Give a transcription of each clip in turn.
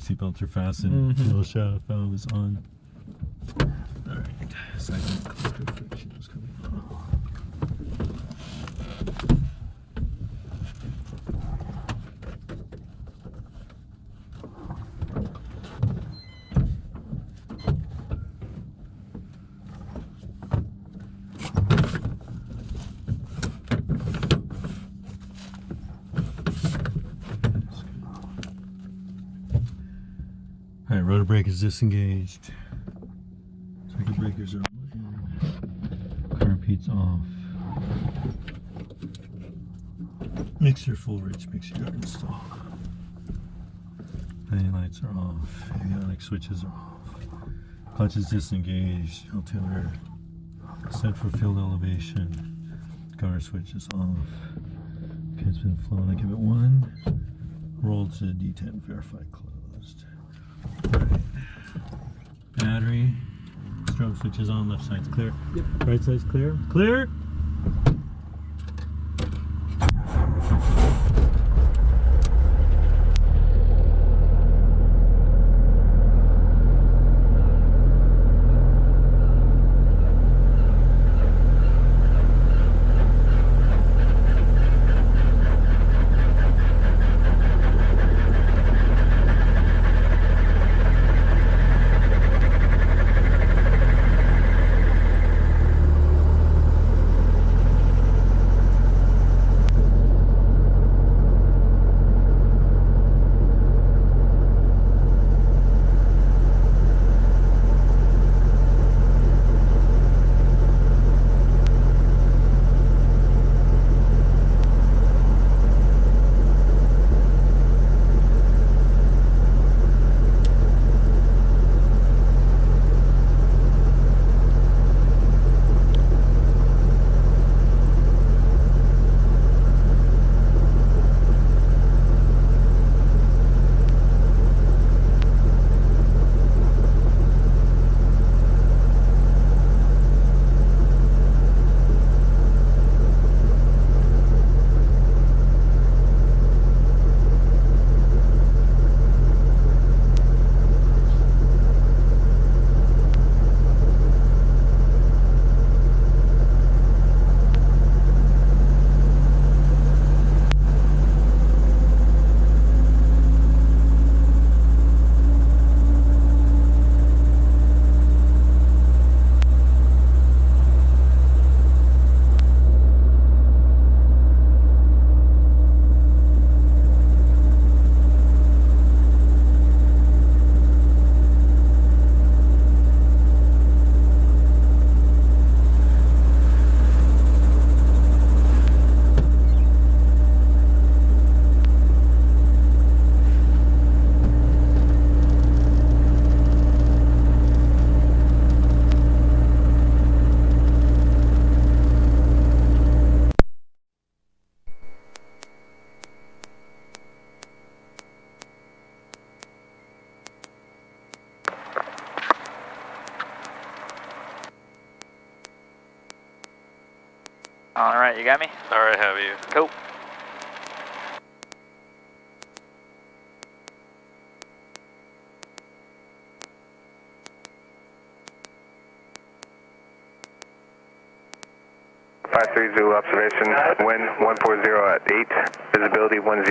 Alright, seatbelts are fastened. Fuel shaft valve is on. Alright, second cluster friction is coming off. Alright, rotor brake is disengaged. Circuit breakers are on. Car repeats off. Mixer full rich mixer are installed. Main lights are off. Avionic switches are off. Clutch is disengaged. Altimeter set for field elevation. Cover switch is off. Pin's been flown. I give it 1. Roll to D10. Verify closed. Right. Battery. Strobe switch is on. Left side's clear. Yep. Right side's clear. Clear. Alright, you got me? Alright, have you? Cool. Zulu observation, wind 140 at 8, visibility 10,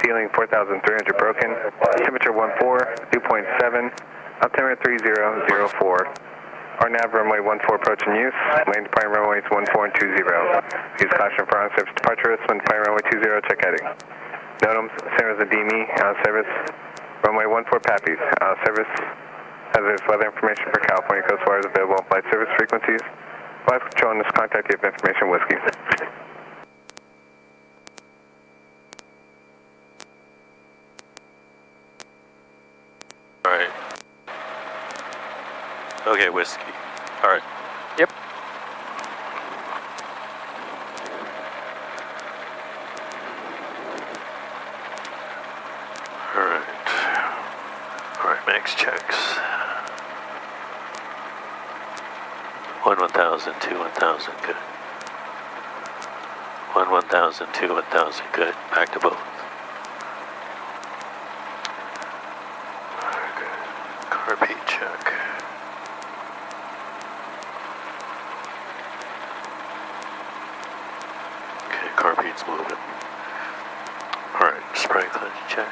ceiling 4,300 broken, temperature 14, dew point 7, altimeter 3004. RNAV runway 14 approach in use, lane departing runways 14 and 20. Use caution for on-service departure, wind departing runway 20, check heading. NOTAMs, San Jose DME, out of service, runway 14 Pappies, out of service. Hazardous weather information for California Coast Waters available on flight service frequencies. Flight control on this contact if information whiskey. Alright. Okay, whiskey. Alright. Yep. Alright. Alright, max checks. 1,000, 2, 1,000, good. 1,000, 2, 1,000, good. Back to both. moving. Alright, spray clutch check.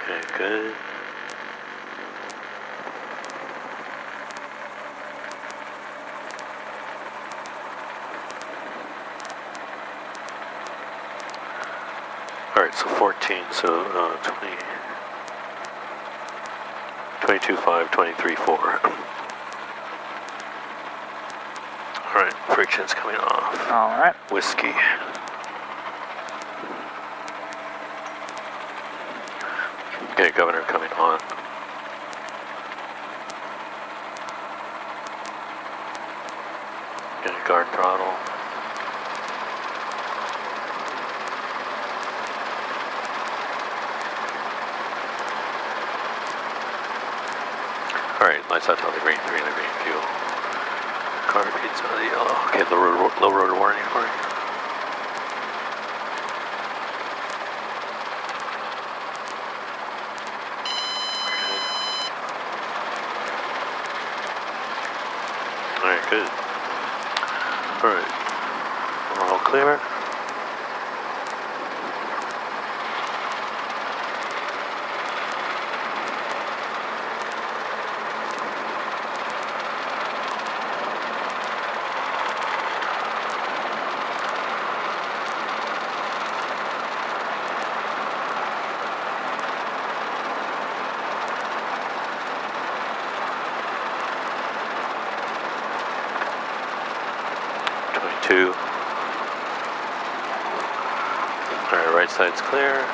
Okay, good. Alright, so 14, so 20, 22.5, 23.4. Alright, friction's coming off. Alright. Whiskey. Okay, governor coming on. Okay, guard throttle. Alright, lights out to the green, 3 on the green fuel. Car repeats on the yellow. Okay, low rotor warning for you. Alright, good. Alright, we're all clear. Alright, right side's clear.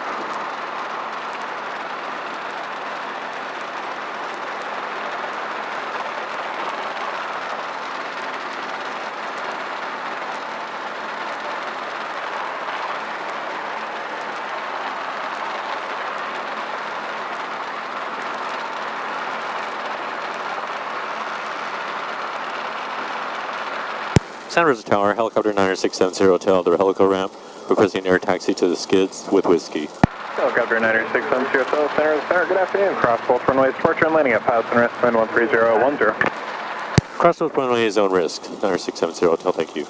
San Rosa Tower, helicopter 9670 hotel to the Helico ramp, requesting air taxi to the Skids with whiskey. Helicopter 9670 Hotel, Center of the Tower, good afternoon. Cross both runways, departure and landing at Patterson Rest, wind 13010. Cross both runways, zone risk, 9670 hotel, thank you.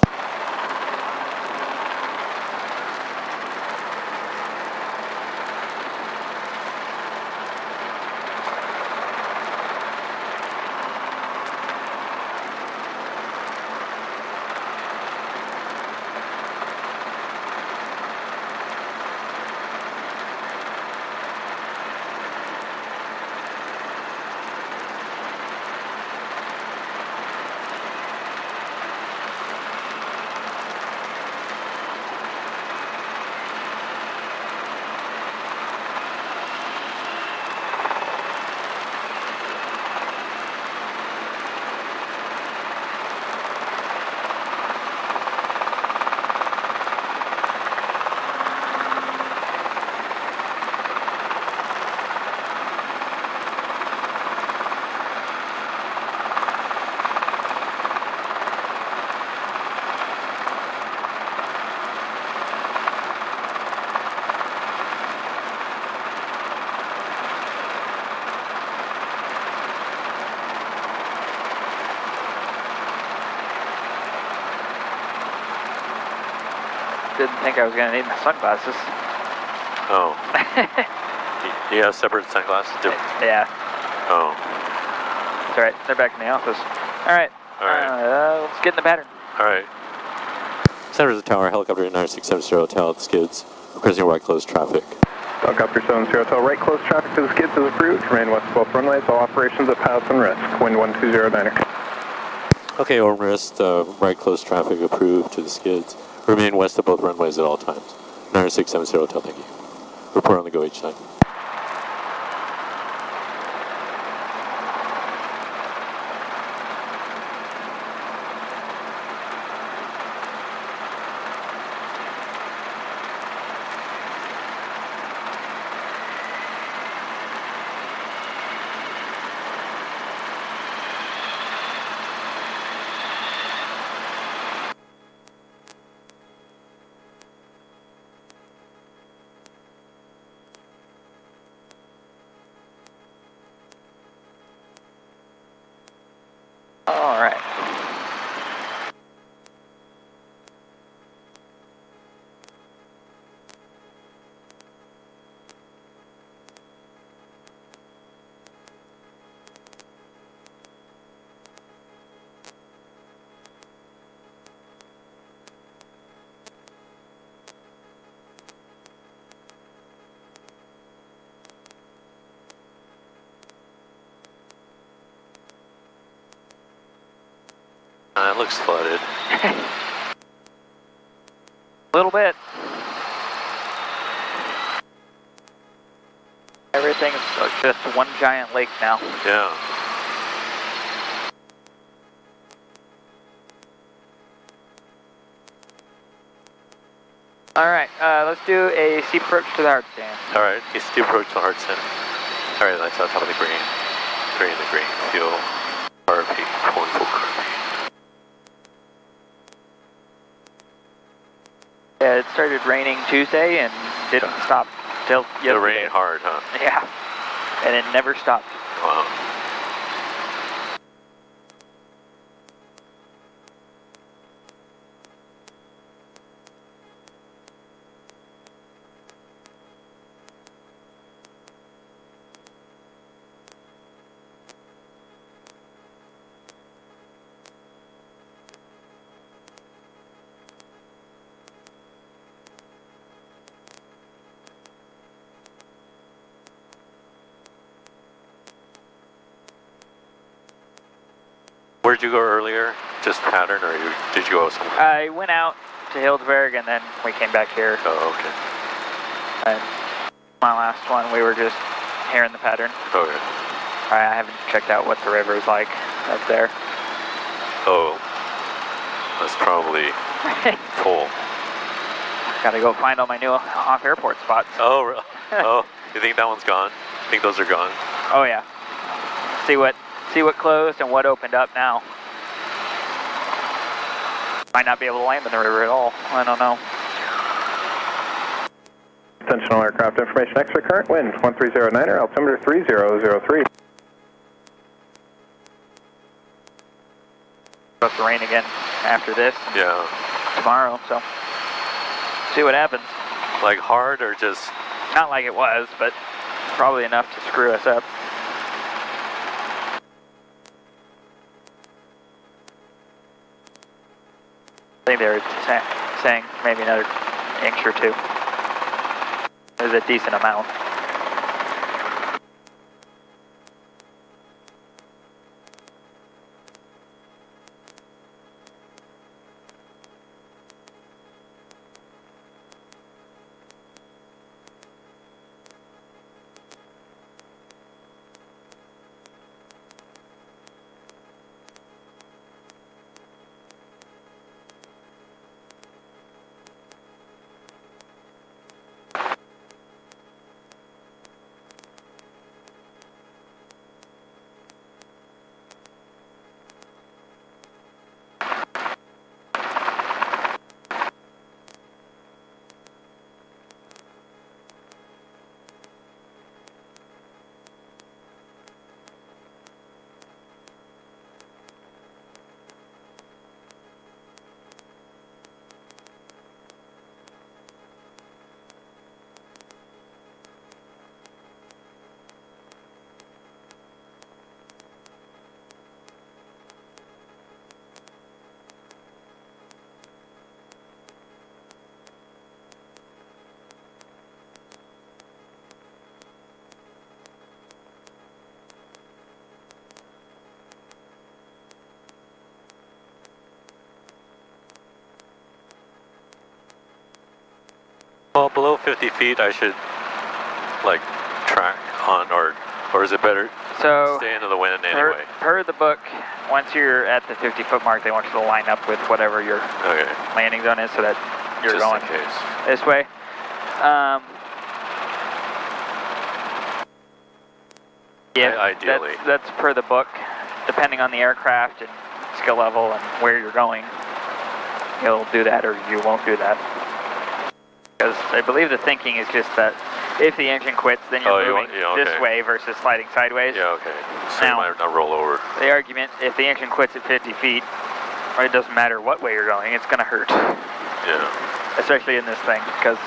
Didn't think I was going to need my sunglasses. Oh. You have separate sunglasses? Yeah. Oh. It's alright, they're back in the office. Alright. Alright. Let's get in the pattern. Alright. San Rosa Tower, helicopter 9670 hotel at the Skids, requesting right close traffic. Helicopter 70 Hotel, right close traffic to the Skids is approved. Remain west of both runways, all operations at Patterson Rest, wind 1209. Okay, over rest, right close traffic approved to the Skids. Remain west of both runways at all times. 9670 hotel, thank you. Report on the go each time. It looks flooded. A little bit. Everything's just one giant lake now. Yeah. Alright, let's do a steep approach to the hardstand. Alright, you steep approach to Hardstand. Alright, that's on top of the green. Green the green. Fuel. RP. Pulling full RP. Yeah, it started raining Tuesday and didn't stop till yesterday. It rained hard, huh? Yeah, and it never stopped. Wow. Where'd you go earlier? Just pattern, or did you go somewhere? I went out to Hildesberg and then we came back here. Oh, okay. And my last one, we were just here in the pattern. Okay. I haven't checked out what the river is like up there. Oh, that's probably full. Gotta go find all my new off-airport spots. Oh, really? Oh, you think that one's gone? Think those are gone? Oh yeah. See what closed and what opened up now. Might not be able to land in the river at all. I don't know. Attention all aircraft information, extra current wind 1309er, altimeter 3003. Supposed to rain again after this Yeah. tomorrow, so see what happens. Like hard or just? Not like it was, but probably enough to screw us up. I think they were saying maybe another inch or two. It was a decent amount. Well, below 50 feet, I should like track on, or is it better So stay into the wind anyway? Per the book, once you're at the 50-foot mark, they want you to line up with whatever your Okay. landing zone is, so that you're Just going in case. this way. Yeah, Ideally. that's per the book. Depending on the aircraft and skill level and where you're going, you'll do that or you won't do that. Because I believe the thinking is just that if the engine quits, then you're moving this way versus sliding sideways. Yeah, okay. So you might not roll over. The argument, if the engine quits at 50 feet, or it doesn't matter what way you're going, it's going to hurt. Yeah. Especially in this thing, because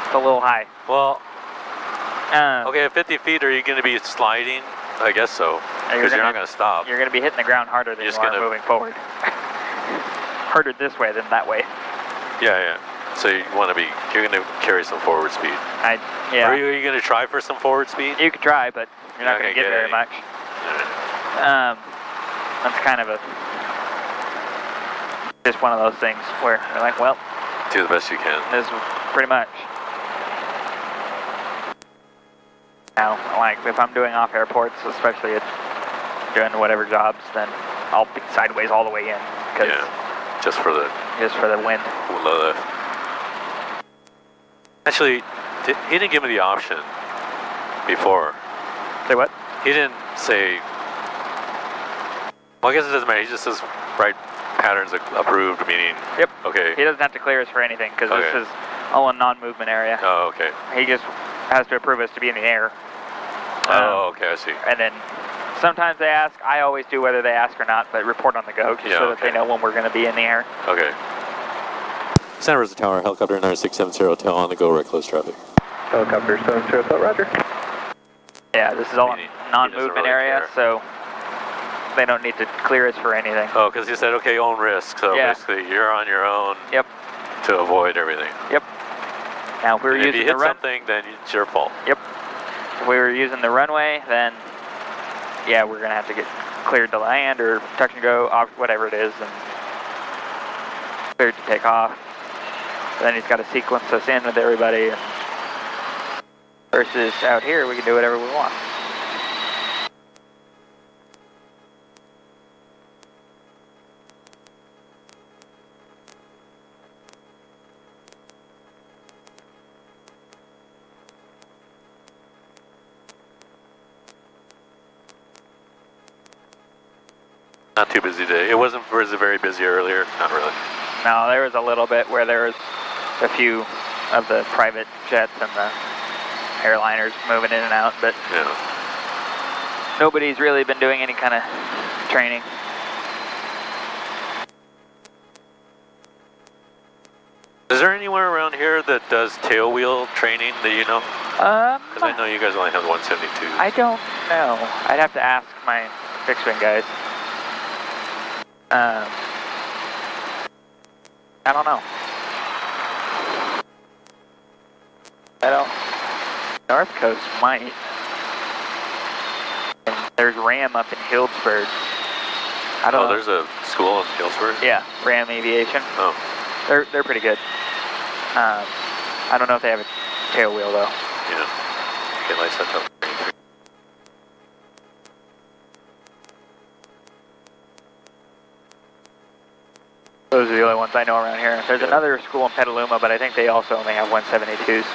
it's a little high. Well, okay, at 50 feet, are you going to be sliding? I guess so, because you're not going to stop. You're going to be hitting the ground harder than you are moving forward. Harder this way than that way. Yeah, yeah. So you want to be, you're going to carry some forward speed. Yeah. Are you going to try for some forward speed? You could try, but you're not going to get very much. That's kind of a just one of those things where you're like, well, Do the best you can. this is pretty much. Now, like if I'm doing off airports, especially doing whatever jobs, then I'll be sideways all the way in. Yeah, just for the wind. low lift. Actually, he didn't give me the option before. Say what? He didn't say. Well, I guess it doesn't matter. He just says right patterns approved, meaning. Yep. Okay. He doesn't have to clear us for anything because Okay. this is all a non-movement area. Oh, okay. He just has to approve us to be in the air. Oh, okay, I see. And then sometimes they ask. I always do whether they ask or not, but report on the go just so that they know when we're going to be in the air. Okay. Santa Rosa Tower, helicopter 9670, tail on the go, right close traffic. Helicopter 70, roger. Yeah, this is all Meaning a non-movement really area, care. so they don't need to clear us for anything. Oh, because he said, okay, own risk. So Yeah. basically, you're on your own. Yep. To avoid everything. Yep. Now, if we were And if using you hit the something, then it's your fault. Yep. If we were using the runway, then yeah, we're gonna have to get cleared to land or touch and go, off, whatever it is, and cleared to take off. Then he's got to sequence us in with everybody. And versus out here, we can do whatever we want. Not too busy day. It wasn't very busy earlier. Not really. Now, there was a little bit where there was a few of the private jets and the airliners moving in and out, but Yeah. nobody's really been doing any kind of training. Is there anywhere around here that does tail wheel training that you know? Because I know you guys only have 172. I don't know. I'd have to ask my fixed wing guys. I don't know. I don't. North Coast might. And there's RAM up in Healdsburg. I don't know. There's a school in Healdsburg? Yeah, RAM Aviation. Oh. They're pretty good. I don't know if they have a tail wheel though. Yeah. Okay, lights set up. Those are the only ones I know around here. There's Yeah. another school in Petaluma, but I think they also only have 172s.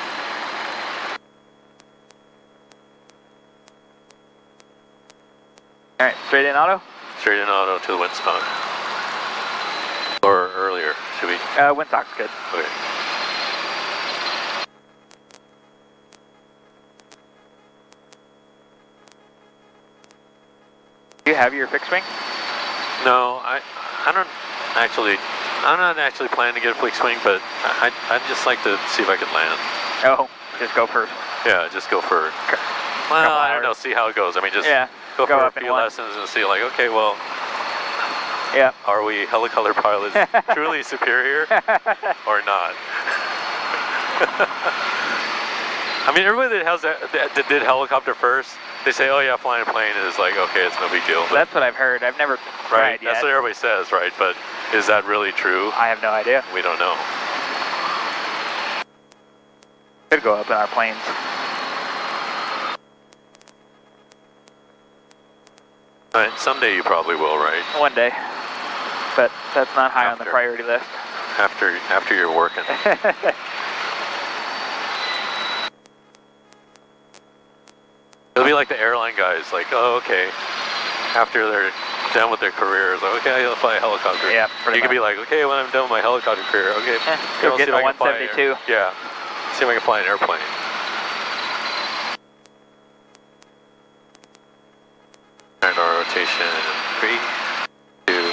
All right, straight in auto? Straight in auto to the windstock. Or earlier, should we? Windsock's good. Okay. Do you have your fixed wing? No, I'm not actually planning to get a fixed wing, but I'd just like to see if I could land. Oh, just go first. Yeah, just go for, well, I don't know, see how it goes. I mean, just go for a up in few one. lessons and see, like, okay, well, Yeah. are we helicopter pilots truly superior or not? I mean, everybody that did helicopter first, they say, oh yeah, flying a plane is like, okay, it's no big deal. But, That's what I've heard. I've never right, tried yet. that's what everybody says, right? But is that really true? I have no idea. We don't know. Could go up in our planes. All right, someday you probably will, right? One day. But that's not high on the After. priority list. After you're working. It'll be like the airline guys, like, oh, okay. After they're done with their careers, like, okay, I'll fly a helicopter. Yeah, pretty You could be much. like, okay, when I'm done with my helicopter career, okay, Go I'll get see a if I can fly 172. Yeah, see if I can fly an airplane. All right, our rotation, 3, 2, 1.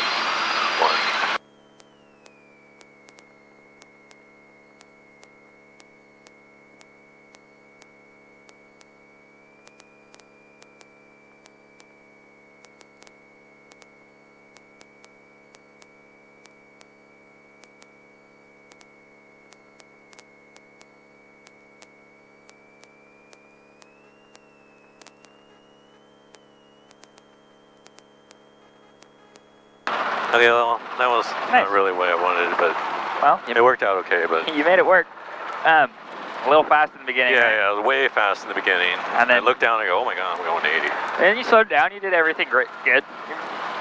Okay, well, that was Nice. not really the way I wanted it, but Well, it worked out okay. But you made it work. A little fast in the beginning. yeah, right? yeah, it was way fast in the beginning. And then I looked down and go, oh my god, I'm going to 80. And you slowed down. You did everything great, good.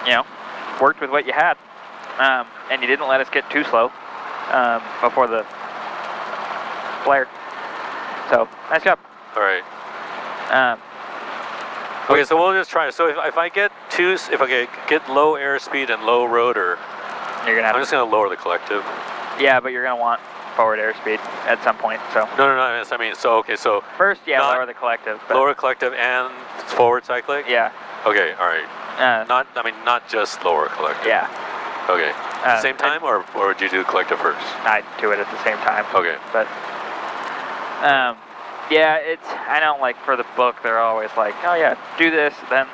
You know, worked with what you had, and you didn't let us get too slow before the flare. So nice job. All right. Um, Okay, so we'll just try. So if I get get low airspeed and low rotor, you're gonna have I'm just going to lower the collective. yeah, but you're gonna want forward airspeed at some point. So No, I mean, so first, yeah, not- lower the collective. But lower collective and forward cyclic. yeah. Okay, all right. Not just lower collective. Yeah. Okay. Same time, or would you do collective first? I'd do it at the same time. Okay. But yeah, I don't like for the book. They're always like, oh yeah, do this. Then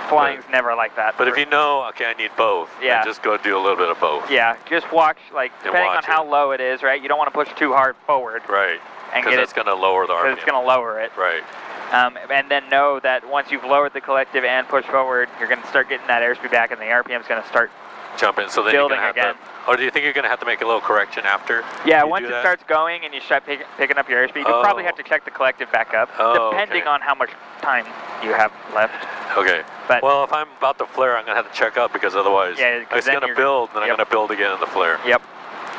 flying's never like that. But if you know, okay, I need both. Yeah. Then just go do a little bit of both. Yeah, just watch, like, depending on watch how it. low it is, right? You don't want to push too hard forward. Right. And Because get that's going to lower the RPM. because it's going to lower it. Right. And then know that once you've lowered the collective and pushed forward, you're going to start getting that airspeed back, and the RPM is going to start Jump in. So then building you're going to have again. to. Or do you think you're going to have to make a little correction after? Yeah, you once do it that? starts going and you start picking up your airspeed, you'll probably have to check the collective back up, depending okay. on how much time you have left. Okay. But well, if I'm about to flare, I'm going to have to check up because otherwise Yeah, 'cause it's then going to you're build, and then yep. I'm going to build again in the flare. Yep.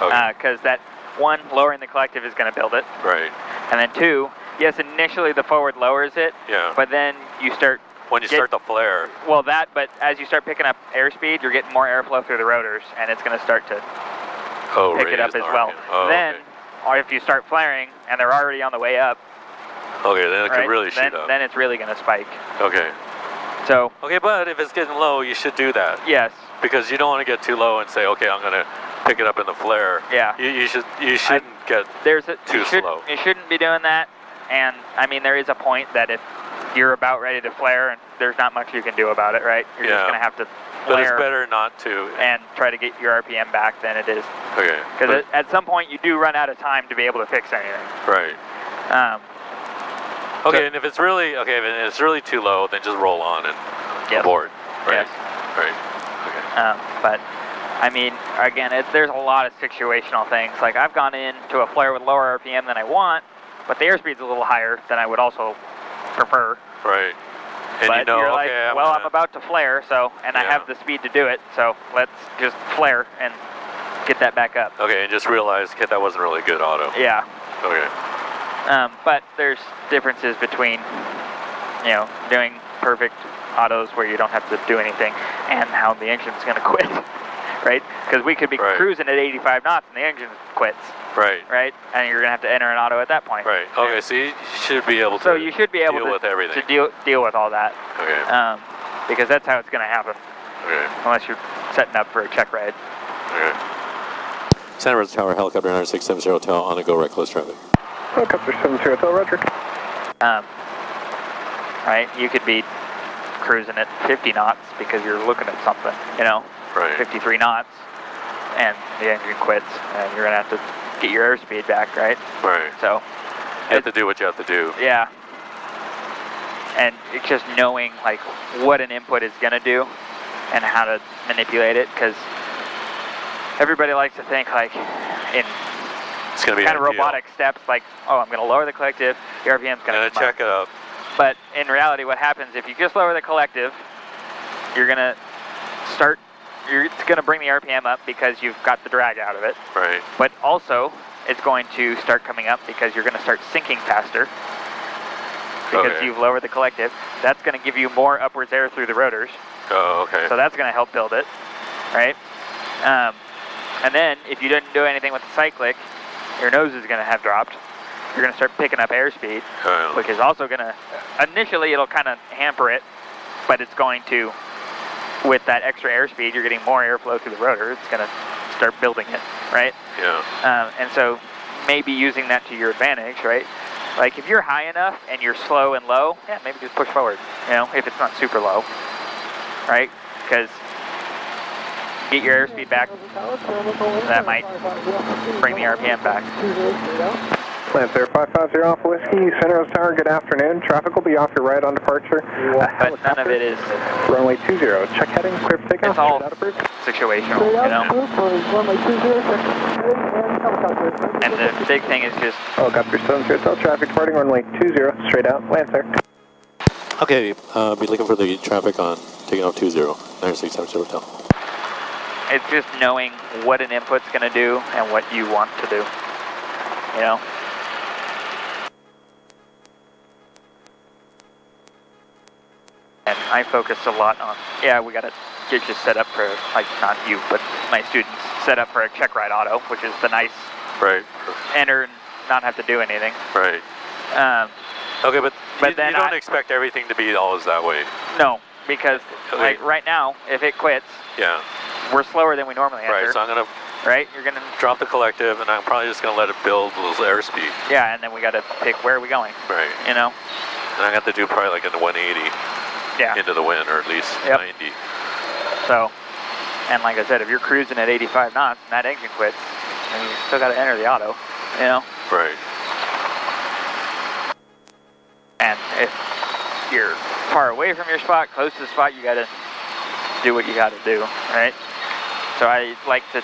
Okay. Because that one, lowering the collective is going to build it. Right. And then two, yes, initially the forward lowers it, Yeah. but then you start When you start the flare. well, but as you start picking up airspeed, you're getting more airflow through the rotors, and it's going to start to pick it up raise as the well. RPM. Oh, then, or if you start flaring and they're already on the way up, okay, then it right, could really shoot up. then it's really going to spike. Okay. So, Okay, but if it's getting low, you should do that. yes, Because you don't want to get too low and say, okay, I'm going to pick it up in the flare. yeah. You shouldn't get You slow. You shouldn't be doing that, and I mean, there is a point that if you're about ready to flare and there's not much you can do about it, right? You're just going to have to But it's flare better not to. and try to get your RPM back than it is. Okay. Because at some point you do run out of time to be able to fix anything. Right. Okay, and if it's really too low, then just roll on and Yes. abort. Right. Yes. Right. Okay. But I mean, again, there's a lot of situational things. Like I've gone into a flare with lower RPM than I want, but the airspeed's a little higher than I would also prefer. Right. And but you know, you're like, okay, I'm about to flare, so, and I Yeah. have the speed to do it, so let's just flare and get that back up. Okay, and just realize, okay, that wasn't really good auto. Yeah. Okay. But there's differences between, doing perfect autos where you don't have to do anything and how the engine's going to quit, right? Because we could be cruising at 85 knots and the engine quits. Right. And you're going to have to enter an auto at that point. Right. Okay, so you should be able to So you should be able deal with everything. to deal with all that. Okay. Because that's how it's going to happen. Okay. Unless you're setting up for a check ride. Okay. Santa Rosa Tower, helicopter 9670 Hotel on the go right close traffic. Helicopter 70 Hotel, roger. Right? You could be cruising at 50 knots because you're looking at something, Right. 53 knots, and the engine quits, and you're going to have to get your airspeed back, right? Right. So You have to do what you have to do. yeah. And it's just knowing like what an input is going to do and how to manipulate it, because everybody likes to think like in It's going to be kind of ideal. robotic steps, like, oh, I'm going to lower the collective, the RPM's going to check it up. But in reality, what happens if you just lower the collective, you're going to it's going to bring the RPM up because you've got the drag out of it. Right. But also, it's going to start coming up because you're going to start sinking faster because you've lowered the collective. That's going to give you more upwards air through the rotors. Oh, okay. So that's going to help build it, right? And then, if you didn't do anything with the cyclic, your nose is going to have dropped. You're going to start picking up airspeed, which is also going to, initially it'll kind of hamper it, but it's going to, with that extra airspeed, you're getting more airflow through the rotor. It's going to start building it, right? Yeah. And so maybe using that to your advantage, right? Like if you're high enough and you're slow and low, yeah, maybe just push forward, if it's not super low, right? Because get your airspeed back, that might bring the RPM back. Lancer 550 off Whiskey, Center Rose Tower, good afternoon. Traffic will be off your right on departure. But none of it is. Runway 20, check heading, clear for takeoff. It's all situational, you know. And the big thing is just. Oh, got your 70 Hotel traffic departing runway 20, straight out, Lancer. Okay, be looking for the traffic on taking off 20, 9670 Hotel. It's just knowing what an input's going to do and what you want to do, you know? And I focus a lot on, yeah, we got to get you set up for, like, not you, but my students, set up for a check ride auto, which is the nice, right, enter and not have to do anything. Right. Okay, but then you don't expect everything to be always that way. No, because, like, right now, if it quits, yeah, we're slower than we normally enter. Right, so I'm going to you're going to drop the collective, and I'm probably just going to let it build a little airspeed. Yeah, and then we got to pick where are we going. Right. You know? And I got to do probably like in the 180 into the wind, or at least 90. So, and like I said, if you're cruising at 85 knots and that engine quits, then you still got to enter the auto, you know? Right. And if you're far away from your spot, close to the spot, you got to do what you got to do, right? So I like to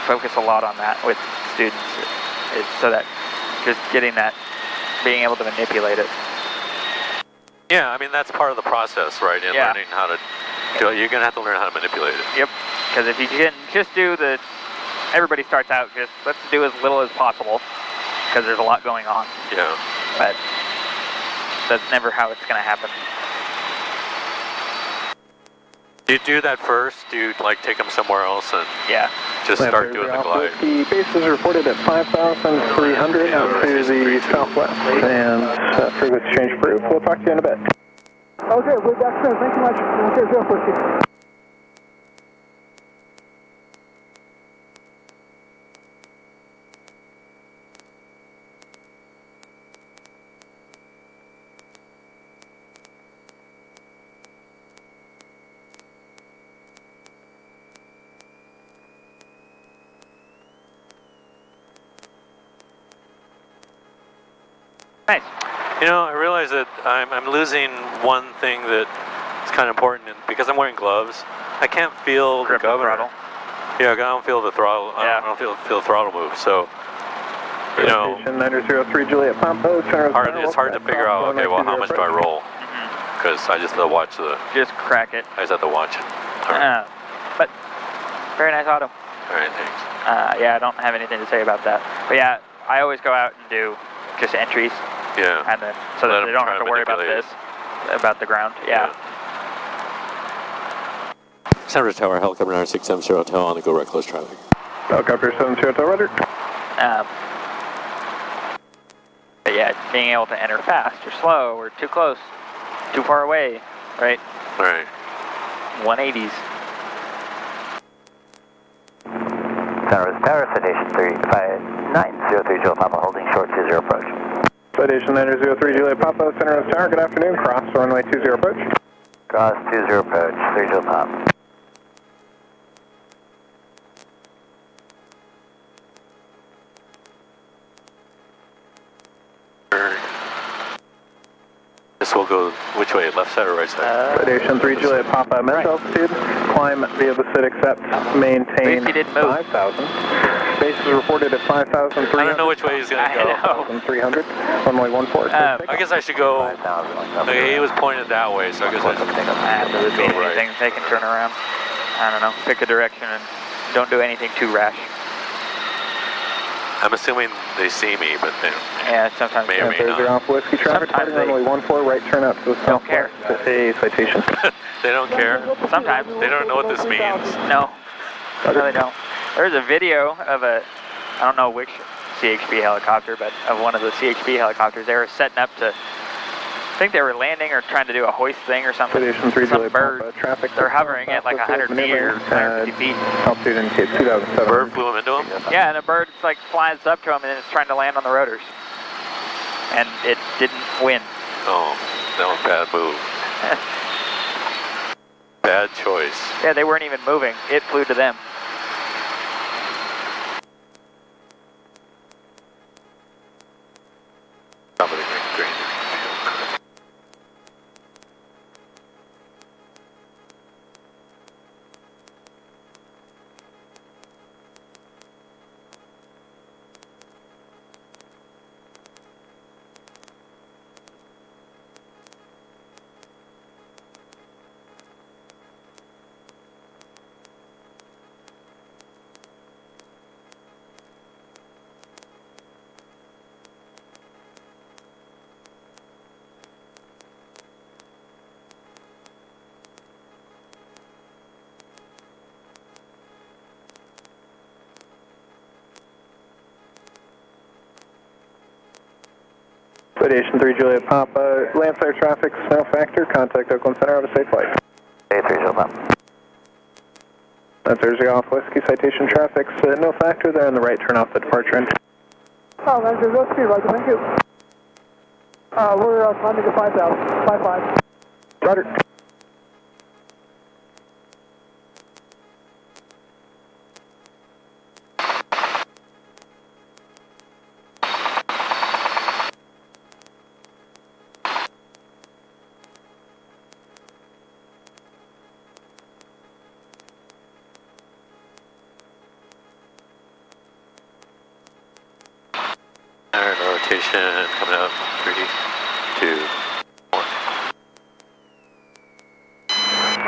focus a lot on that with students, so that just getting that, being able to manipulate it. Yeah, I mean, that's part of the process, right? In learning how to do it, you're going to have to learn how to manipulate it. Yep, because if you can just do everybody starts out just, let's do as little as possible, because there's a lot going on. Yeah. But that's never how it's going to happen. Do you do that first? Do you like take them somewhere else and just start doing the glide? The base is reported at 5,300 out to the southwest, and frequency change approved. We'll talk to you in a bit. Okay, we're back soon. Thank you much. Okay, go for it. Nice. You know, I realize that I'm losing one thing that is kind of important, and because I'm wearing gloves, I can't feel the governor. Throttle. Yeah, I don't feel the throttle. I don't feel the throttle move. So, you know, 903 Juliet Pampo. It's hard to figure out. Okay, well, how much do I roll? Because I just have to watch the. Just crack it. I just have to watch it. All right. But very nice auto. All right, thanks. Yeah, I don't have anything to say about that. But yeah, I always go out and do just entries. Yeah. And then so that they don't have to worry about this, about the ground. Yeah. Center Tower, helicopter 9670 Hotel on the go right close traffic. Helicopter 70 Hotel, rudder. But yeah, being able to enter fast or slow or too close, too far away, right? Right. 180s. Center Tower, citation 35903 Juliet Papa, holding short 20 approach. Citation 903 Juliet Papa, Center Rose Tower, good afternoon. Cross runway 20 approach. Cross 20 approach, 3 Juliet Papa. This will go which way, left side or right side? Citation 3 Juliet Papa, men's altitude, climb via the SID accept, maintain 5,000. Base is reported at 5,300. I don't know which way he's going to go. 5,300, runway 14. I guess I should go, he was pointed that way, so I guess I should go right. Anything they can turn around. I don't know, pick a direction and don't do anything too rash. I'm assuming they see me, but they sometimes may or may not. Off Whiskey traffic, starting runway 14, right turn up to the don't care. A citation. They don't care? Sometimes. They don't know what this means. No, they don't. There's a video of I don't know which CHP helicopter, but of one of the CHP helicopters. They were setting up to, I think they were landing or trying to do a hoist thing or something. Some bird. They're hovering at like 100 feet or 150 feet. Altitude indicates 2007. Bird flew him into him? Yeah, and a bird like flies up to him and it's trying to land on the rotors. And it didn't win. Oh, that was a bad move. Bad choice. Yeah, they weren't even moving. It flew to them. Station 3 Juliet Papa, landside traffic, snow factor, contact Oakland Center, have a safe flight. 3 Juliet Papa. Thursday off Whiskey, citation traffic, no factor there on the right, turn off the departure end. Oh, Lancer, go speed, Roger, thank you. We're climbing to 5,000, 55. Roger. Rotation coming up, 3, 2, 1.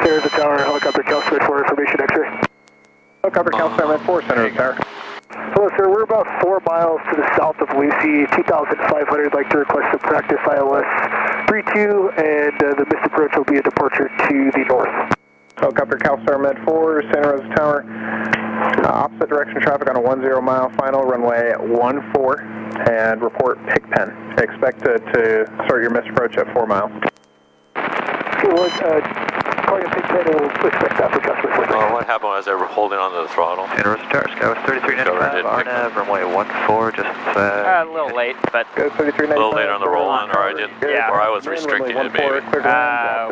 There's the tower, helicopter count switch for information X-ray. Helicopter count at 4, center of the tower. Hello sir, we're about 4 miles to the south of Lucy, 2,500, like to request a practice ILS 32, and the missed approach will be a departure to the north. Helicopter CalStar Med 4, Santa Rosa Tower, opposite direction traffic on a 10 mile final, runway 14, and report PIC pen. Expect to start your missed approach at 4 miles. Calling PIC pen, we'll expect that for customer. What happened as they were holding onto the throttle? Santa Rosa Tower, Sky was 3395, RNAV, runway 14, just... A little late, but... Go 3395. A little later on the roll-on, or I didn't, Yeah. or I was restricting it maybe. I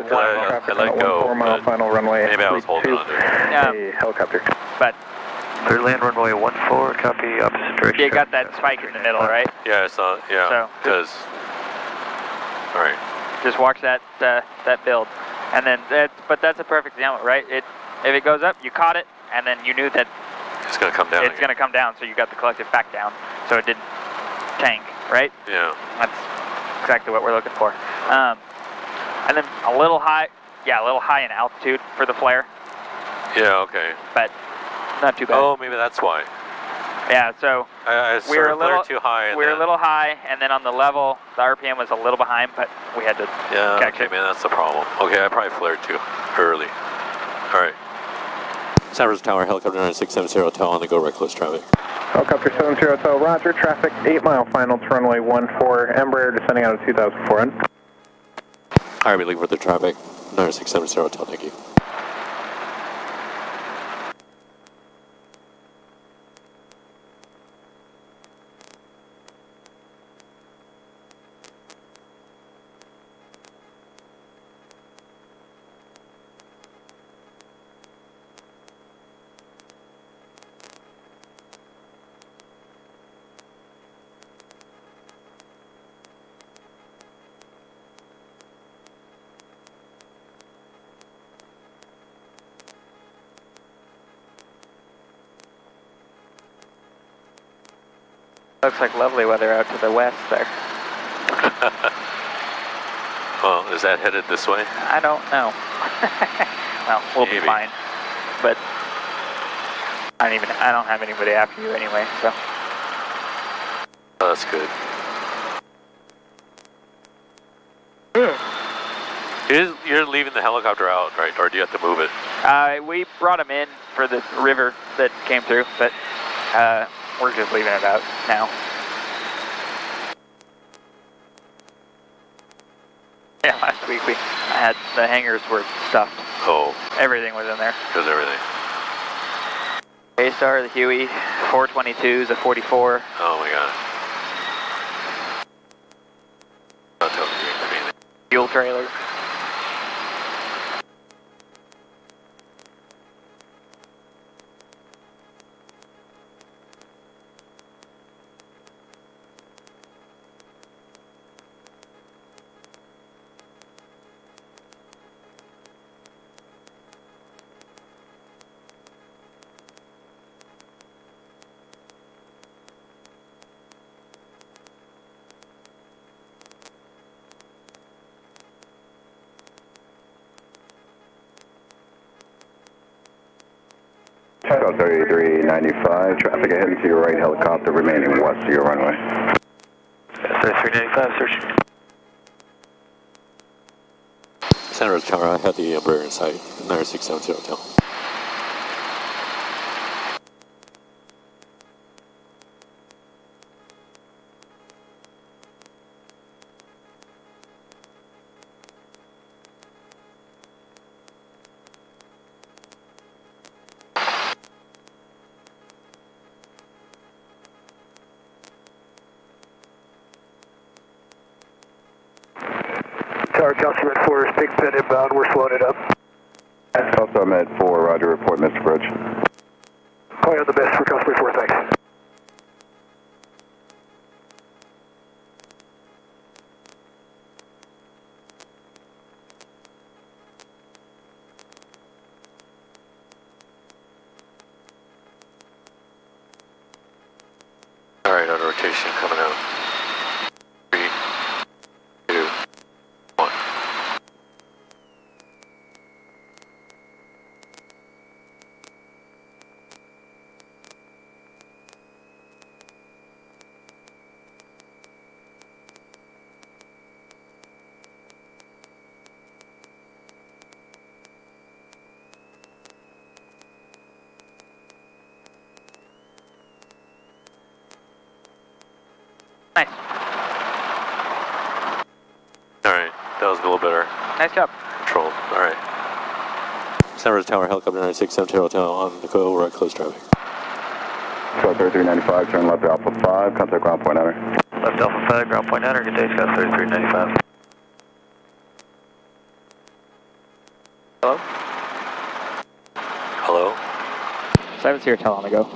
let go, 4 mile but final runway. maybe I was holding on to it. Yeah. A helicopter. But Clear land, runway 14, copy, opposite direction. you got that spike in the middle, right? Yeah, I saw, yeah, So- because, all right. Just watch that build, and then that's a perfect example, right? If it goes up, you caught it, and then you knew that It's going to come down it's going to come down, so you got the collective back down, so it didn't tank, right? Yeah. That's exactly what we're looking for. And then a little high in altitude for the flare, Yeah, okay. but not too bad. Oh, maybe that's why. Yeah, so I we were sort a of little flared too high. And we were then, a little high, and then on the level, the RPM was a little behind, but we had to Yeah, catch okay, it. man, that's the problem. Okay, I probably flared too early. All right. Santa Rosa Tower, helicopter 9670, Hotel on the go, right close traffic. Helicopter 70 Hotel, roger, traffic 8 mile final to runway 14, Embraer descending out of 2004. IRB looking for the traffic, 9670 Hotel, thank you. Looks like lovely weather out to the west there. Well, is that headed this way? I don't know. Well, we'll Maybe. be fine. But I don't have anybody after you anyway, so. Oh, that's good. You're leaving the helicopter out, right? Or do you have to move it? We brought him in for the river that came through, but we're just leaving it out now. Yeah, last week the hangars were stuffed. Oh, Everything was in there. because everything. A-Star, the Huey, 422s, a 44. Oh my god. Not telling me anything. Fuel trailer. Call 3395, traffic ahead to your right, helicopter remaining west of your runway. 3395, search. Santa Rosa Tower, I had the Embraer in sight, 9670 Hotel. Airtaxi Med 4 is big pin inbound, we're slowing it up. Calstar Med 4, roger, report Mr. Bridge. Calling on the best for Calstar 4, thanks. Alright, auto rotation coming out. 3, 2, 1. Nice. Alright, that was a little better. Nice job. Controlled. Alright. San Francisco Tower, helicopter 9670 Hotel on the go, we're at close traffic. Scout 3395, turn left Alpha 5, contact ground point enter. Left Alpha 5, ground point enter, good day, Scout 3395. Hello? Hello? 70 Hotel on the go.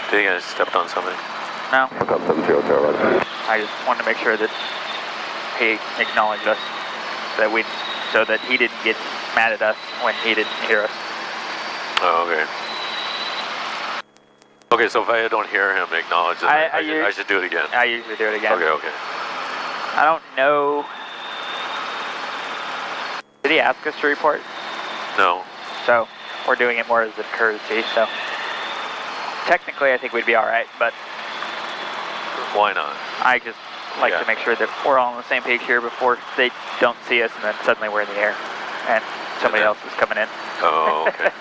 Did you guys stepped on something? No, Scout 70 Hotel, roger. I just wanted to make sure that he acknowledged us, so that he didn't get mad at us when he didn't hear us. Oh, okay. Okay, so if I don't hear him acknowledge it, I should do it again. I usually do it again. Okay, okay. I don't know. Did he ask us to report? No. So we're doing it more as a courtesy. So technically, I think we'd be all right, but Why not? I just like to make sure that we're all on the same page here before they don't see us and then suddenly we're in the air and somebody else is coming in. Oh, okay.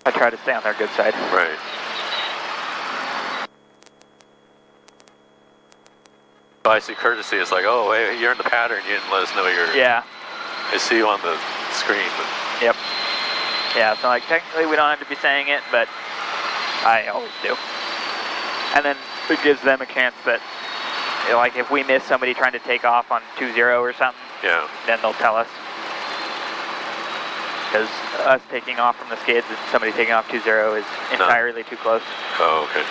I try to stay on their good side. Right. Well, I see courtesy. It's like, oh, hey, you're in the pattern. You didn't let us know you're. Yeah. I see you on the screen. But... Yep. Yeah, so like technically we don't have to be saying it, but I always do. And then it gives them a chance that, like, if we miss somebody trying to take off on 20 or something, yeah, then they'll tell us. Because us taking off from the skids and somebody taking off 20 is entirely too close. Oh, okay.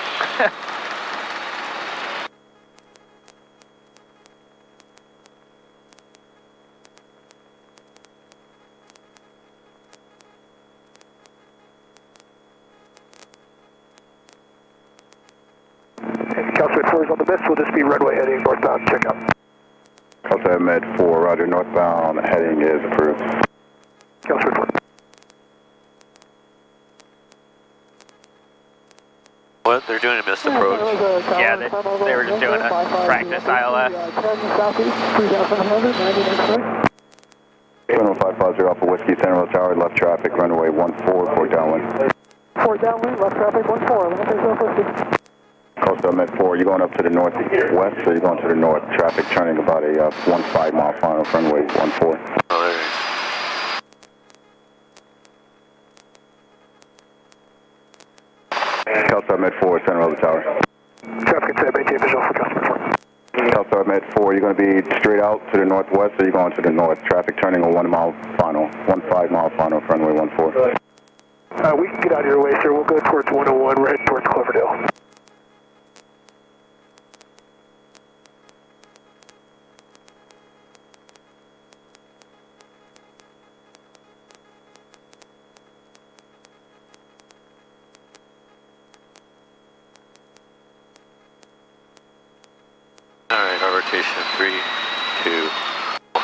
Calstar 4 is on the best, we'll just be runway heading northbound, check out. Calstar Med 4, roger, northbound heading is approved. Calstar 4. What? They're doing a missed approach? Yeah, they were just doing a practice ILS. 550 Alpha Whiskey, Central Tower, left traffic, runway 14, port downwind. 4 downwind, left traffic 14, Calstar Med 4, you're going up to the northwest, or you're going to the north? Traffic turning about a 15 mile final, runway 14. Oh, there it is. Calstar Med 4, Central Tower. Traffic inside, maintain visual for Calstar 4. Calstar Med 4, you're going to be straight out to the northwest, or you're going to the north? Traffic turning a 1 mile final, 15 mile final, runway 14. We can get out of your way, sir. We'll go towards 101, we're heading towards Cloverdale. Alright, our rotation 3, 2, 1.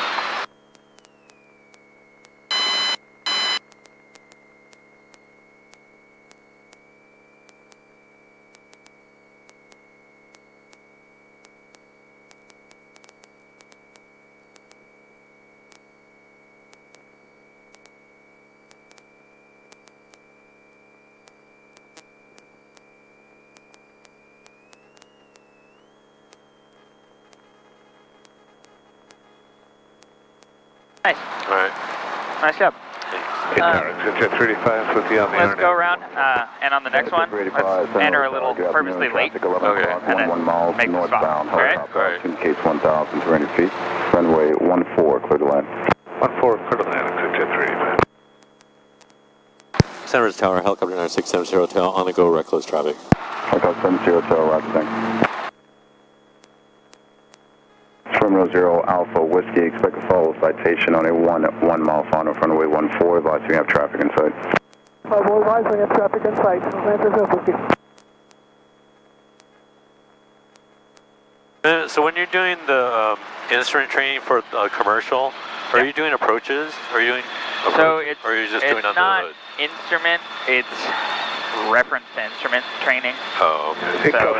Nice. Alright. Nice job. Jet 35 with you on the Let's go around, and on the next one, let's enter a little purposely late, Okay. and then 1 mile make the swap. northbound. All right? Alright. Case 1,300 feet. Runway 14, clear to land. 14, clear to land, Jet 35. Center Ridge Tower, helicopter 9670 Hotel, on the go, right close traffic. Hotel 70 Hotel, roger, thanks. Terminal 0 Alpha Whiskey, expect a follow citation on a 1 mile final of runway 14, advise we have traffic inside. We'll advise we have traffic in sight. Atlanta's up with you. So when you're doing the instrument training for commercial, are you doing approaches? Are you doing approaches? So it's, or are you just it's doing under not the hood? instrument, it's reference to instrument training. Oh, okay. So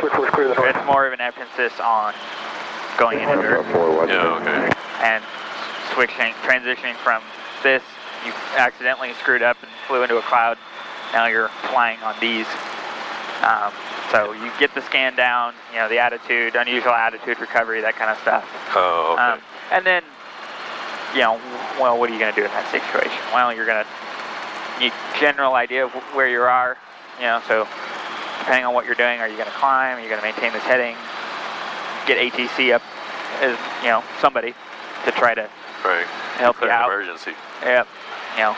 it's more of an emphasis on going into dirt. Yeah, okay. And transitioning from this, you accidentally screwed up and flew into a cloud. Now you're flying on these. So you get the scan down, you know, the attitude, unusual attitude recovery, that kind of stuff. Oh, okay. And then, you know, well, what are you going to do in that situation? Well, you're going to need general idea of where you are, you know, so depending on what you're doing, are you going to climb? Are you going to maintain this heading? Get ATC up as, you know, somebody to try to help you out. Emergency. Yep. You know,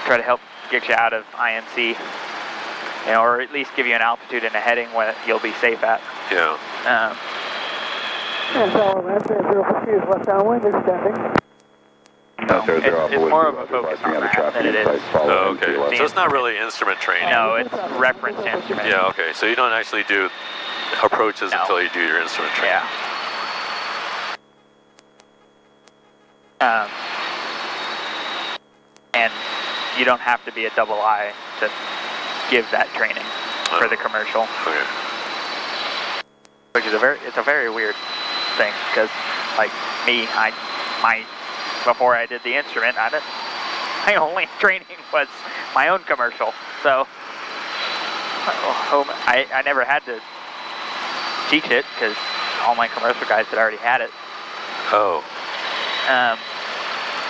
try to help get you out of INC, you know, or at least give you an altitude and a heading where you'll be safe at. Yeah. And Tower Atlanta 050 is left downwind, extending. It's more of a focus on that than it is. Oh, okay. So it's not really instrument training. No, it's reference to instrument. Yeah, okay. So you don't actually do approaches until you do your instrument training. Yeah. And you don't have to be a double I to give that training for the commercial. Okay. Which is it's a very weird thing, because like me, before I did the instrument, my only training was my own commercial. So I never had to teach it because all my commercial guys had already had it. Oh.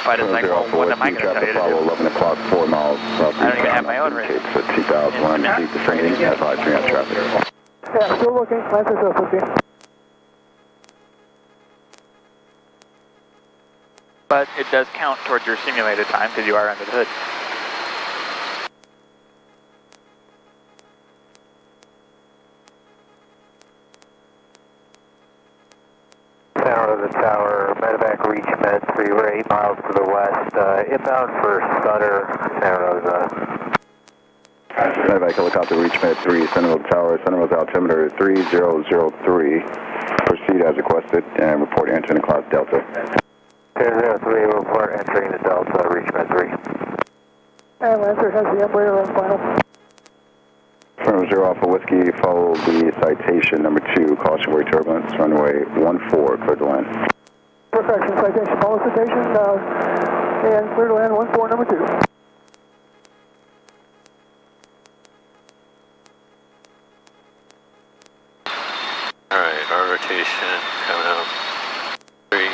But it's like, well, what am I going to tell you to do? 11 o'clock, 4 miles. I don't even have my own race. It's 2001, keep the training, advise we have traffic. Yeah, still looking. Atlanta's up with you. But it does count towards your simulated time because you are under the hood. Center of the tower, medevac reach med 3, we're 8 miles to the west, inbound for Sutter, Santa Rosa. Medevac helicopter reach med 3, Sentinel Tower, Sentinel's altimeter 3003. Proceed as requested and report entering the class Delta. 003, report entering the Delta, reach med 3. And Lancer has the operator on final. Terminal 0 Alpha Whiskey, follow the citation number 2, cautionary turbulence, runway 14, clear to land. Perfection, citation, follow citation, and clear to land 14, number 2. Alright, our rotation coming up. 3,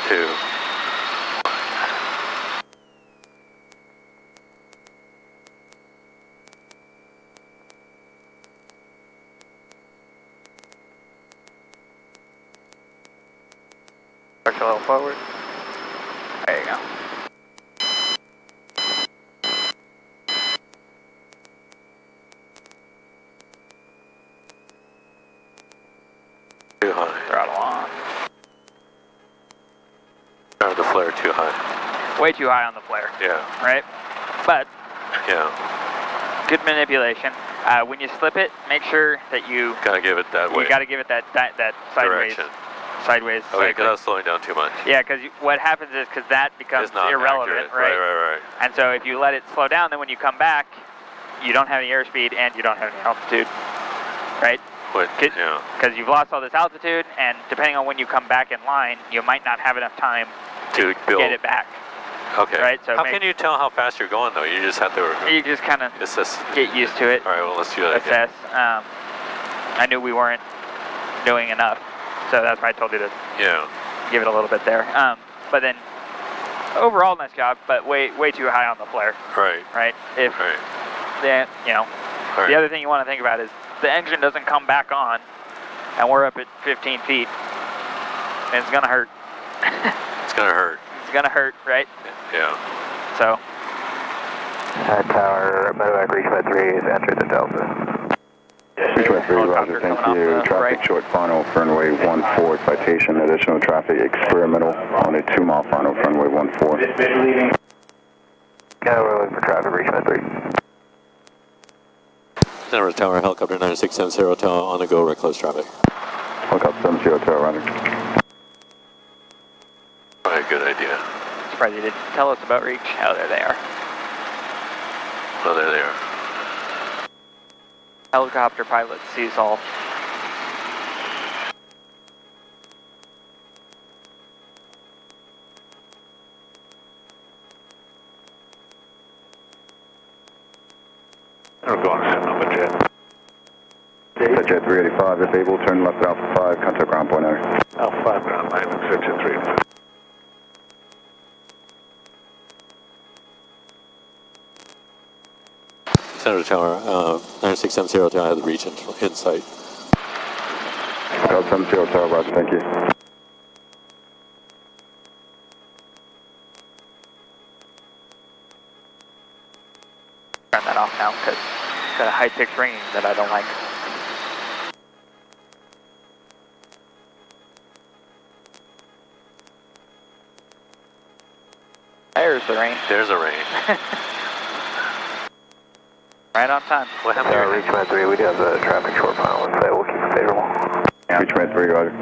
2. Push a little forward. There you go. Too high. Throttle on. Or the flare too high. Way too high on the flare. Yeah. Right? But Yeah. good manipulation. When you slip it, make sure that you Gotta give it that way. got to give it that sideways. Direction. Sideways. Okay, because I was slowing down too much. Yeah, because what happens is because that becomes It's not irrelevant, accurate. right? Right. And so if you let it slow down, then when you come back, you don't have any airspeed and you don't have any altitude, right? What? Yeah. Because you've lost all this altitude, and depending on when you come back in line, you might not have enough time To build. get it back. Okay. Right, so how can you tell how fast you're going though? You just have to You just kind of assess. get used to it. All right. Well, let's do that again. Assess. I knew we weren't doing enough, so that's why I told you to Yeah. give it a little bit there. But then overall nice job, but way too high on the flare. Right. Right. If Right. then Right. the other thing you want to think about is the engine doesn't come back on, and we're up at 15 feet, and it's gonna hurt. It's gonna hurt. It's gonna hurt, right? Yeah. So. Tower, medevac reach med 3 has entered the Delta. Reach med 3, Helicopter roger, thank coming you. off the Traffic right. short final, runway 14, citation, additional traffic experimental on a 2-mile final, runway 14. Yeah, we're looking for traffic reach med 3. Center Tower, helicopter 9670 Hotel on the go, right close traffic. Lookout 70 Hotel, roger. Probably a good idea. Surprised you didn't tell us about reach. Oh, there they are. Oh, there they are. Helicopter pilot sees all. We're going Sonoma Jet. Jet 385, if able, turn left at Alpha 5, contact ground point area. Alpha 5 ground line, Jet 385. Center Tower, 9670 Hotel has the reach in sight. Lookout 70 Hotel, roger, thank you. Turn that off now because it's got a high-pitched ringing that I don't like. There's the rain. There's a rain. Right on time. What happened Tower to reach med 3, we do have the traffic short final on site. We'll keep it favorable. Reach med 3, roger.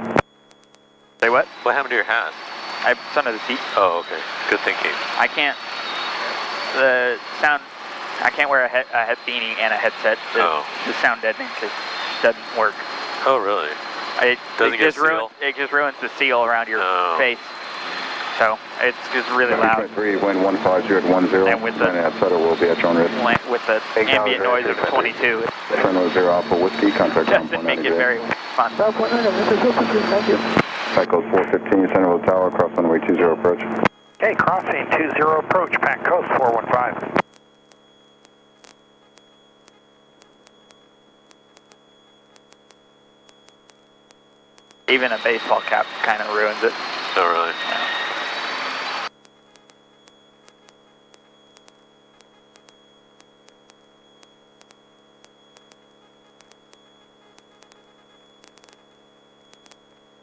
Say what? What happened to your hat? It's under the seat. Oh, okay. Good thinking. I can't. The sound. I can't wear a head beanie and a headset. Oh. The sound deadening doesn't work. Oh, really? Doesn't get seal? It just ruins the seal around your face. So it's just really Reach loud. med 3, wind 150 at 10, And with the- landing at Sutter will be at your own risk. With the ambient noise of 22, it Terminal 0 Alpha Whiskey, contact ground doesn't point make it very fun. South 100, this is Wilson 3, thank you. Echo 415, Central Tower, cross runway 20 approach. Okay, crossing 20 approach, Pac Coast 415. Even a baseball cap kind of ruins it. Oh, really?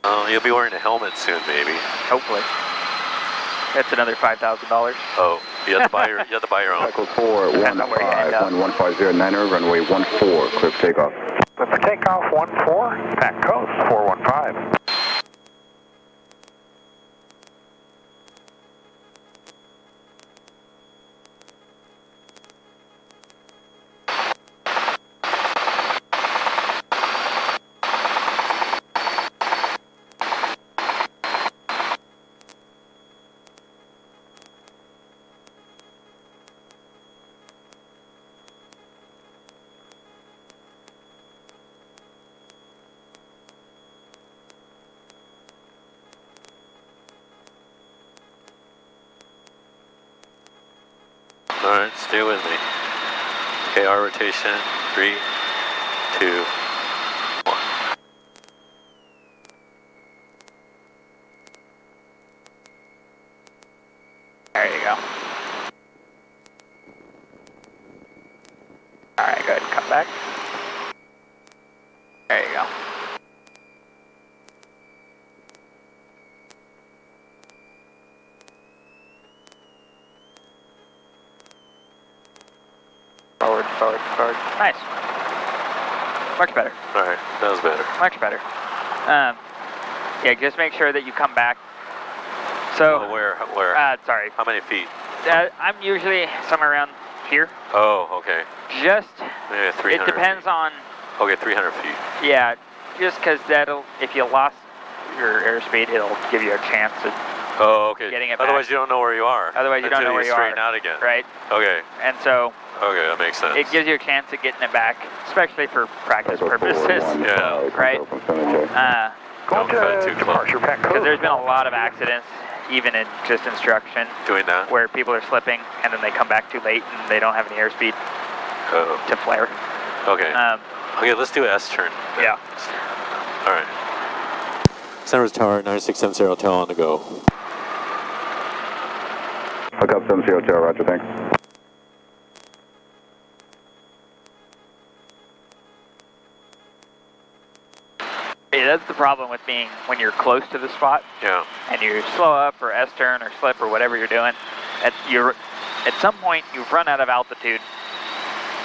Oh, you'll be wearing a helmet soon, maybe. Hopefully. That's another $5,000. Oh, you have to buy your own. Echo 4 Depends on where you end up. 1150 Niner, runway 14, clear for takeoff. But for takeoff 14, Pac Coast 415. Alright, stay with me. Okay, our rotation, 3, 2, 1. There you go. Alright, go ahead and come back. There you go. Forward, forward, forward. Nice. Much better. Alright, that was better. Much better. Yeah, just make sure that you come back. So, Oh, where? sorry. How many feet? I'm usually somewhere around here. Oh, okay. Just, Maybe 300 it depends feet. on, Okay, 300 feet. yeah, just because if you lost your airspeed, it'll give you a chance at Oh, okay. getting it Otherwise back. you don't know where you are. Otherwise you don't know where you are. Until you straighten out again. Right? Okay, And so, okay, that makes sense. it gives you a chance at getting it back, especially for practice Echo 4, purposes. 15, Right. contact from San Jose. Going Don't cut it to too close. departure, Pac Coast. Because there's been a lot of accidents even in just instruction, Doing that? where people are slipping and then they come back too late and they don't have any airspeed to flare. Okay. Okay, let's do S turn. Yeah. All right. Center Res Tower, 9670, tail on the go. Hook up 70 Hotel, roger, thanks. Yeah, that's the problem with being when you're close to the spot. Yeah. And you slow up or S-turn or slip or whatever you're doing, at some point you've run out of altitude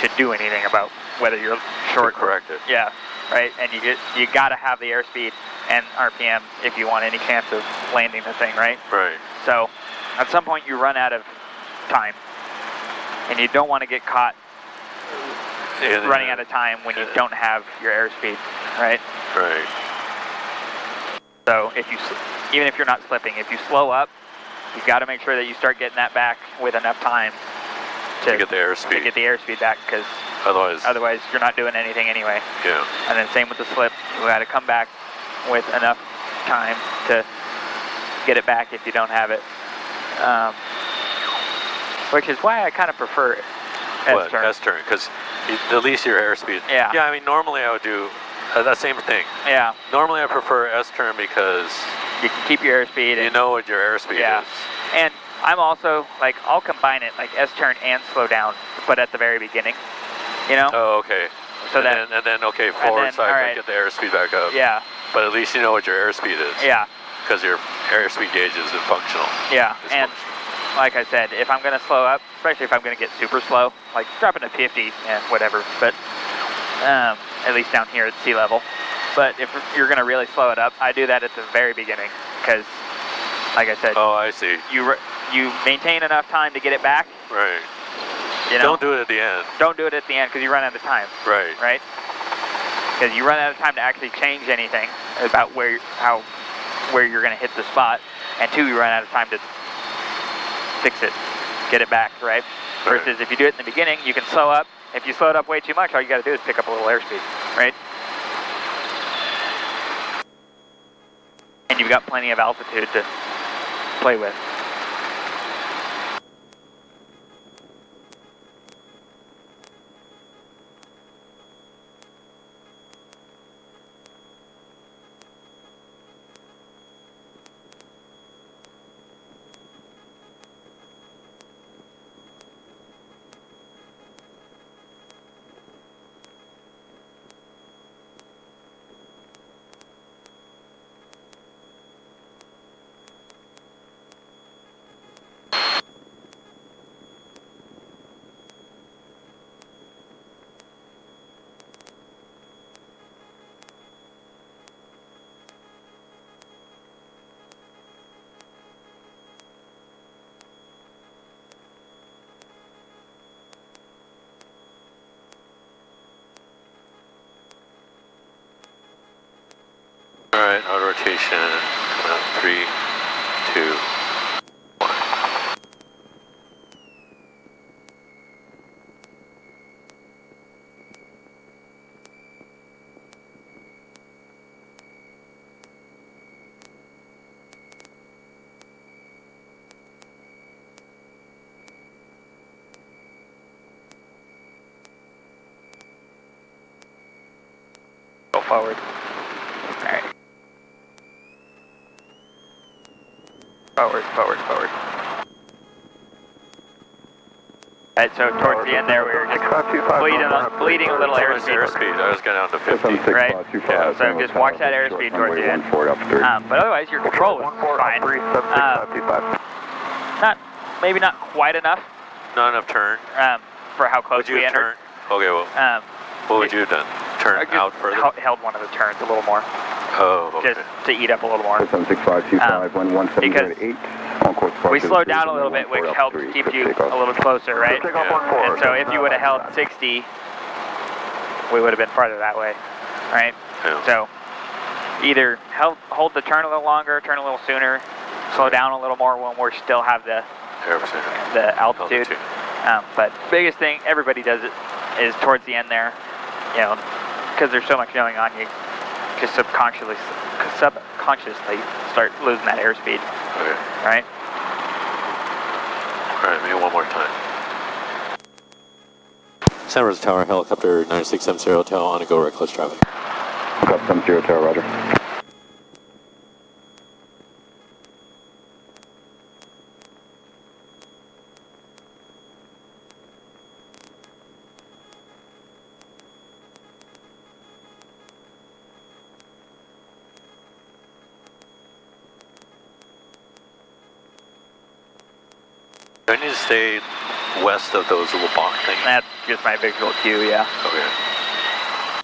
to do anything about whether you're short. To correct it. Yeah, right. And you got to have the airspeed and RPM if you want any chance of landing the thing, right? Right. So at some point you run out of time, and you don't want to get caught running out of time when you don't have your airspeed, right? Right. So even if you're not slipping, if you slow up, you've got to make sure that you start getting that back with enough time to get the airspeed. To get the airspeed back, because otherwise you're not doing anything anyway. Yeah. And then same with the slip, you got to come back with enough time to get it back if you don't have it. Which is why I kind of prefer S-turn. S-turn, because at least your airspeed. Yeah. Yeah, I mean, normally I would do that same thing. Yeah. Normally I prefer S-turn because you can keep your airspeed. You know what your airspeed is. And I'm also, like, I'll combine it, like S-turn and slow down, but at the very beginning, you know? Oh, okay. So and then okay, forward side, get the airspeed back up. Yeah. But at least you know what your airspeed is. Yeah. Because your airspeed gauge is functional. Yeah, and like I said, if I'm going to slow up, especially if I'm going to get super slow, like dropping to 50, whatever, but at least down here at sea level. But if you're going to really slow it up, I do that at the very beginning, because, like I said, oh, I see. You maintain enough time to get it back. Right. You know? Don't do it at the end. Don't do it at the end, because you run out of time. Right. Right? Because you run out of time to actually change anything about where you're going to hit the spot, and two, you run out of time to fix it, get it back, right? Versus if you do it in the beginning, you can slow up. If you slow it up way too much, all you got to do is pick up a little airspeed, right? And you've got plenty of altitude to play with. All right, autorotation, coming out 3, 2, 1. Go forward. All right. Forward, forward, forward. Alright, so towards the end there, we were just bleeding a little airspeed. I was going down to 50. Right? Yeah, so just watch that airspeed towards the end. But otherwise, your control was fine. Maybe not quite enough. Not enough turn. For how close we entered. Okay, well, what would you have done? Turn out further? Held one of the turns a little more. Oh, okay. Just to eat up a little more. 76525, we slowed down a little bit, which helps keep you a little closer, right? Yeah. And so if you would have held 60, we would have been farther that way, right? Yeah. So either hold the turn a little longer, turn a little sooner, slow down a little more when we still have the altitude. But biggest thing, everybody does it, is towards the end there, you know, because there's so much going on, you just subconsciously start losing that airspeed. Okay. right? Alright, maybe one more time. Santa Rosa Tower, helicopter 9670 Hotel on a go right close traffic. Helicopter 70 Tower, roger. Do I need to stay west of those little box things? That's just my visual cue, yeah. Okay.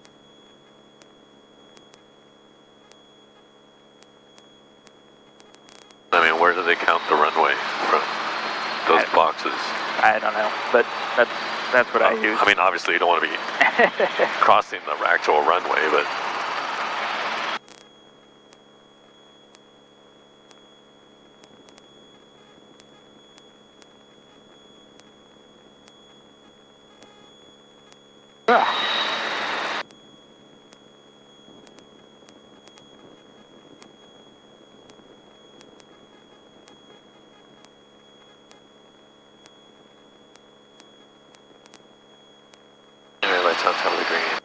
I mean, where do they count the runway from? Those boxes? I don't know, but that's what I use. I mean, obviously you don't want to be crossing the actual runway, but... Anyway, lights on top of the green.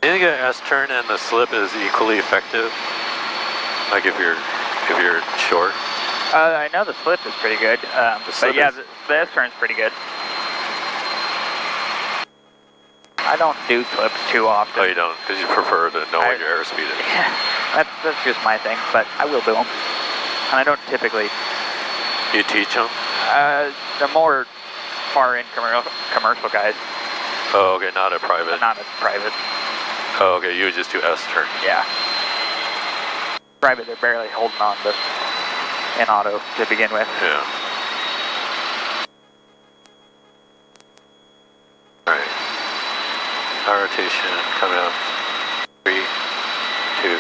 Do you think an S-turn and the slip is equally effective? Like if you're short? I know the slip is pretty good, but yeah, the S-turn's pretty good. I don't do slips too often. Oh, you don't? Because you prefer to know what your airspeed is. Yeah, that's just my thing, but I will do them. And I don't typically... You teach them? The more far-in commercial guys. Oh, okay, not a private. Not a private. Oh, okay, you would just do S-turn. Yeah. Private, they're barely holding on to in auto to begin with. Yeah. Alright. Power rotation coming up. 3, 2.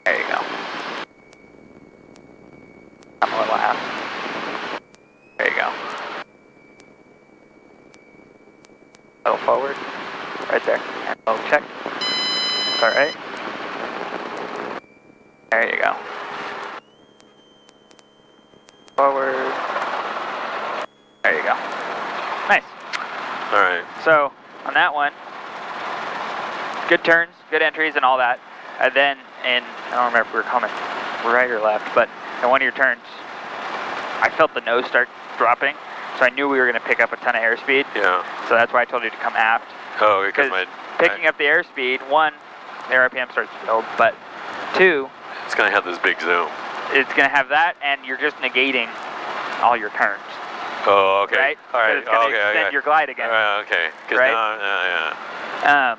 There you go. I'm a little ass. There you go. A little forward. Right there. And a little check. Alright. There you go. Forward. There you go. Nice. Alright. So, on that one, good turns, good entries and all that. And then, I don't remember if we were coming right or left, but in one of your turns, I felt the nose start dropping, so I knew we were going to pick up a ton of airspeed. Yeah. So that's why I told you to come aft. Oh, because picking up the airspeed, one, the RPM starts to build, but two, it's going to have this big zoom. it's going to have that, and you're just negating all your turns. Oh, okay. Right? Alright, It's going to extend your glide again. Okay. Right? Yeah.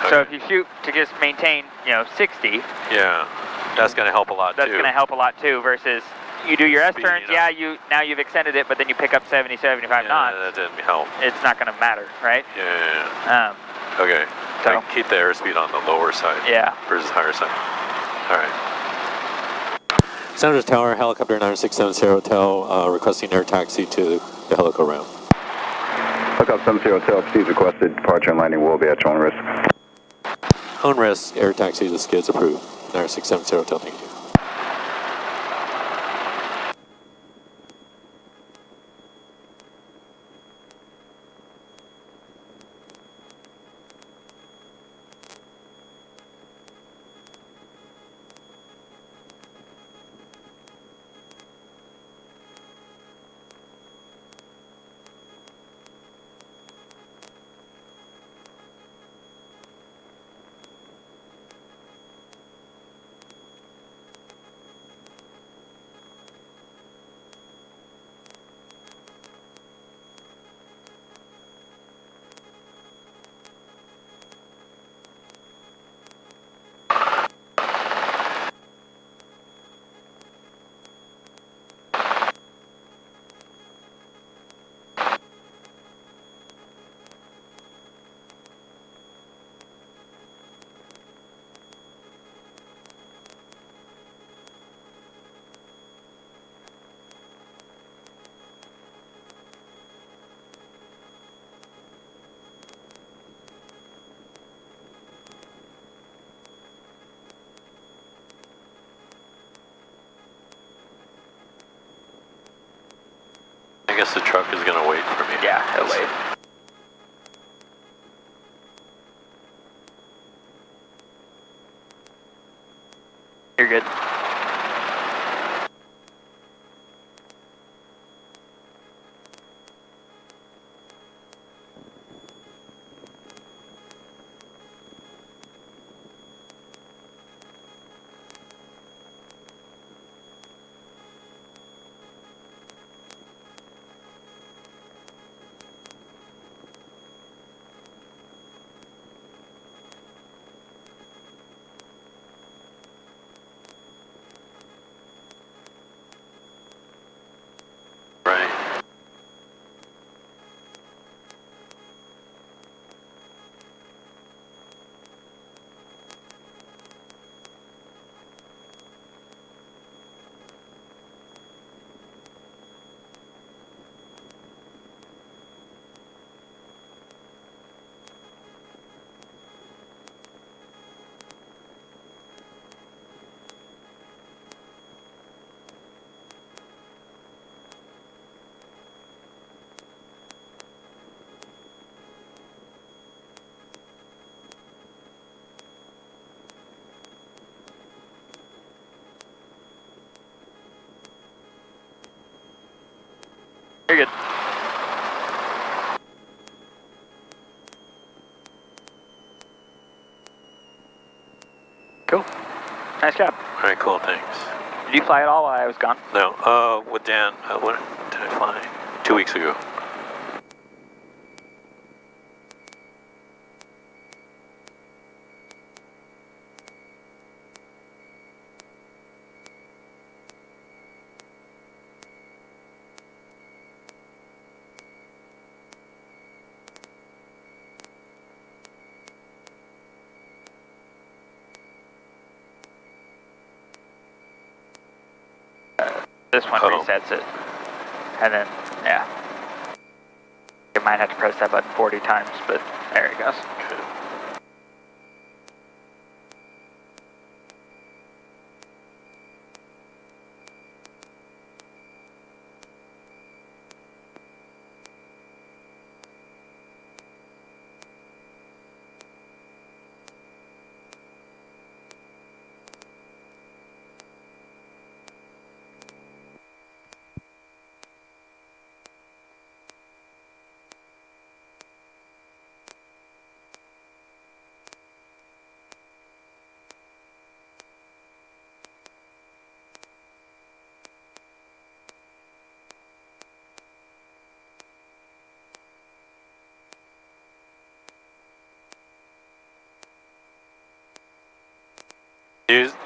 So Okay. if you shoot to just maintain, 60, Yeah. That's going to help a lot, that's too. going to help a lot too, versus you do your Speeding S-turns, up. yeah, now you've extended it, but then you pick up 70, 75 knots. That didn't help. It's not going to matter, right? Yeah. Okay. So- Like, keep the airspeed on the lower side. Yeah. Versus higher side. Alright. Santa Rosa Tower, helicopter 9670 Hotel, requesting air taxi to the Helico ramp. Helicopter 70 Hotel, proceed requested. Departure and landing will be at your own risk. Own risk, air taxi to Skids approved. 9670 Hotel, thank you. guess the truck is gonna wait for me. Yeah, he'll wait. You're good. Right. You're good. Cool. Nice job. All right, cool, thanks. Did you fly at all while I was gone? No, with Dan, when did I fly? 2 weeks ago. This one Oh. resets it. And then, yeah. You might have to press that button 40 times, but there it goes. Okay.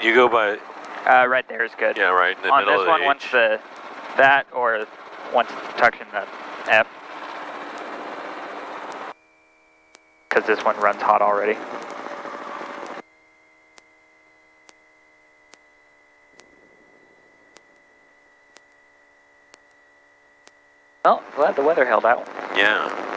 You go by, Right there is good. yeah, right in the On middle this of the one, H. once that or once it's touching the F. Because this one runs hot already. Well, glad the weather held out. Yeah.